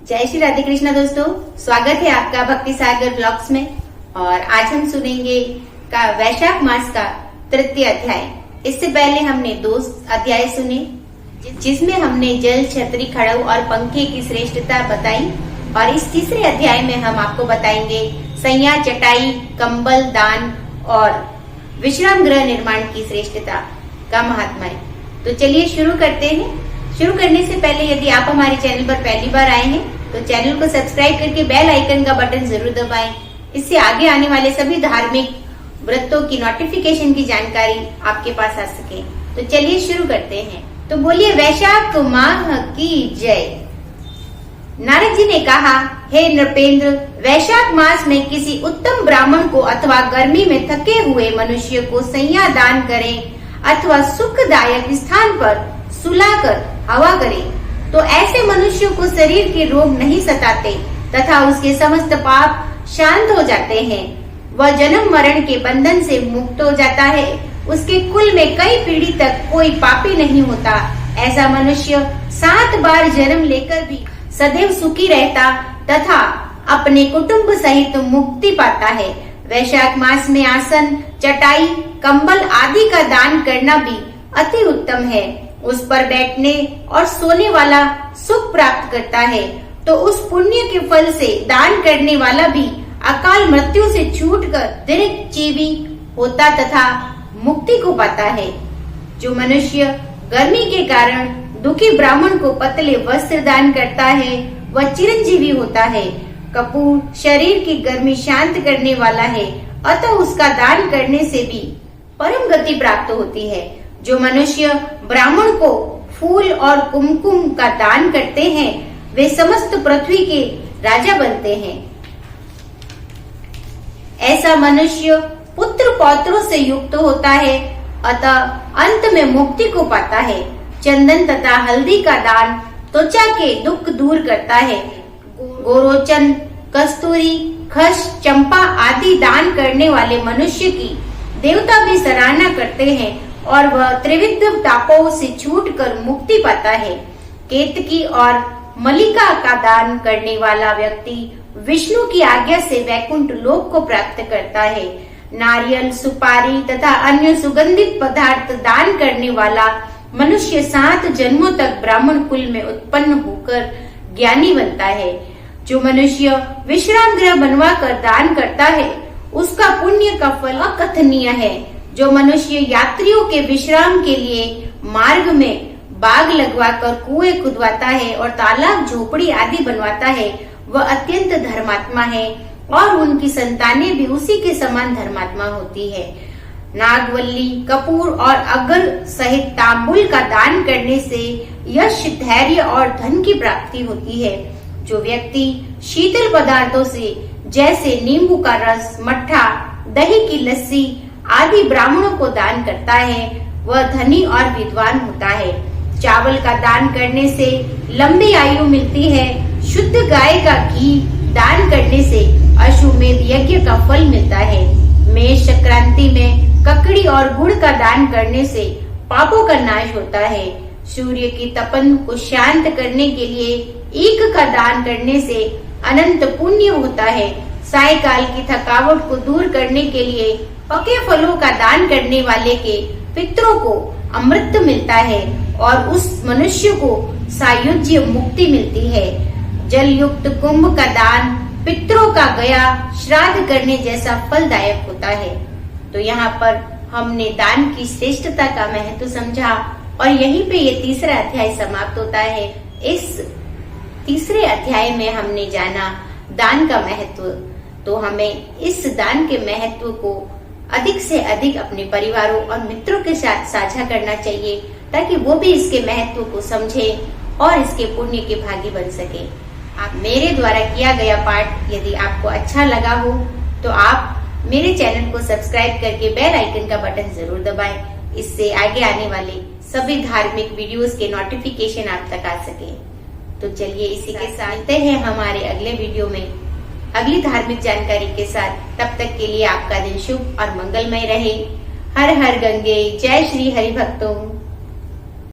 जय श्री राधे कृष्णा दोस्तों, स्वागत है आपका भक्ति सागर ब्लॉग्स में। और आज हम सुनेंगे वैशाख मास का तृतीय अध्याय। इससे पहले हमने 2 अध्याय सुने जिसमें हमने जल, छतरी, खड़ग और पंखे की श्रेष्ठता बताई। और इस तीसरे अध्याय में हम आपको बताएंगे सैया, चटाई, कंबल दान और विश्राम गृह निर्माण की श्रेष्ठता का महात्मा है। तो चलिए शुरू करते हैं। शुरू करने से पहले यदि आप हमारे चैनल पर पहली बार आए हैं तो चैनल को सब्सक्राइब करके बेल आइकन का बटन जरूर दबाएं। इससे आगे आने वाले सभी धार्मिक व्रतों की नोटिफिकेशन की जानकारी आपके पास आ सके। तो चलिए शुरू करते हैं। तो बोलिए वैशाख माह की जय। नारद जी ने कहा, हे नृपेंद्र, वैशाख मास में किसी उत्तम ब्राह्मण को अथवा गर्मी में थके हुए मनुष्य को सैया दान करें अथवा सुखदायक स्थान पर सुलाकर हवा करें तो ऐसे मनुष्यों को शरीर के रोग नहीं सताते तथा उसके समस्त पाप शांत हो जाते हैं। वह जन्म मरण के बंधन से मुक्त हो जाता है। उसके कुल में कई पीढ़ी तक कोई पापी नहीं होता। ऐसा मनुष्य 7 बार जन्म लेकर भी सदैव सुखी रहता तथा अपने कुटुंब सहित मुक्ति पाता है। वैशाख मास में आसन, चटाई, कंबल आदि का दान करना भी अति उत्तम है। उस पर बैठने और सोने वाला सुख प्राप्त करता है। तो उस पुण्य के फल से दान करने वाला भी अकाल मृत्यु से छूटकर दीर्घजीवी होता तथा मुक्ति को पाता है। जो मनुष्य गर्मी के कारण दुखी ब्राह्मण को पतले वस्त्र दान करता है वह चिरंजीवी होता है। कपूर शरीर की गर्मी शांत करने वाला है, अतः उसका दान करने से भी परम गति प्राप्त होती है। जो मनुष्य ब्राह्मण को फूल और कुमकुम का दान करते हैं वे समस्त पृथ्वी के राजा बनते हैं। ऐसा मनुष्य पुत्र पौत्रों से युक्त होता है, अतः अंत में मुक्ति को पाता है। चंदन तथा हल्दी का दान त्वचा के दुख दूर करता है। गोरोचन, कस्तूरी, खस, चंपा आदि दान करने वाले मनुष्य की देवता भी सराहना करते हैं और वह त्रिविध तापों से छूटकर मुक्ति पाता है। केतकी और मलिका का दान करने वाला व्यक्ति विष्णु की आज्ञा से वैकुंठ लोक को प्राप्त करता है। नारियल, सुपारी तथा अन्य सुगंधित पदार्थ दान करने वाला मनुष्य 7 जन्मों तक ब्राह्मण कुल में उत्पन्न होकर ज्ञानी बनता है। जो मनुष्य विश्राम गृह बनवाकर दान करता है उसका पुण्य का फल अकथनीय है। जो मनुष्य यात्रियों के विश्राम के लिए मार्ग में बाग लगवाकर कुएं खुदवाता है और तालाब, झोपड़ी आदि बनवाता है वह अत्यंत धर्मात्मा है और उनकी संतानें भी उसी के समान धर्मात्मा होती है। नागवल्ली, कपूर और अगर सहित तांबुल का दान करने से यश, धैर्य और धन की प्राप्ति होती है। जो व्यक्ति शीतल पदार्थों से जैसे नींबू का रस, मट्ठा, दही की लस्सी आदि ब्राह्मणों को दान करता है वह धनी और विद्वान होता है। चावल का दान करने से लंबी आयु मिलती है। शुद्ध गाय का घी दान करने से अश्वमेध यज्ञ का फल मिलता है। मेष संक्रांति में ककड़ी और गुड़ का दान करने से पापों का नाश होता है। सूर्य की तपन को शांत करने के लिए ईख का दान करने से अनंत पुण्य होता है। सायकाल की थकावट को दूर करने के लिए पके फलों का दान करने वाले के पितरों को अमृत मिलता है और उस मनुष्य को सायुज्य मुक्ति मिलती है। जल युक्त कुंभ का दान पितरों का गया श्राद्ध करने जैसा फलदायक होता है। तो यहाँ पर हमने दान की श्रेष्ठता का महत्व समझा और यहीं पे ये तीसरा अध्याय समाप्त होता है। इस तीसरे अध्याय में हमने जाना दान का महत्व। तो हमें इस दान के महत्व को अधिक से अधिक अपने परिवारों और मित्रों के साथ साझा करना चाहिए ताकि वो भी इसके महत्व को समझे और इसके पुण्य के भागी बन सके। आप मेरे द्वारा किया गया पाठ यदि आपको अच्छा लगा हो तो आप मेरे चैनल को सब्सक्राइब करके बेल आइकन का बटन जरूर दबाएं। इससे आगे आने वाले सभी धार्मिक वीडियोस के नोटिफिकेशन आप तक आ सके। तो चलिए इसी के साथ मिलते हैं हमारे अगले वीडियो में अगली धार्मिक जानकारी के साथ। तब तक के लिए आपका दिन शुभ और मंगलमय रहे। हर हर गंगे, जय श्री हरि भक्तों।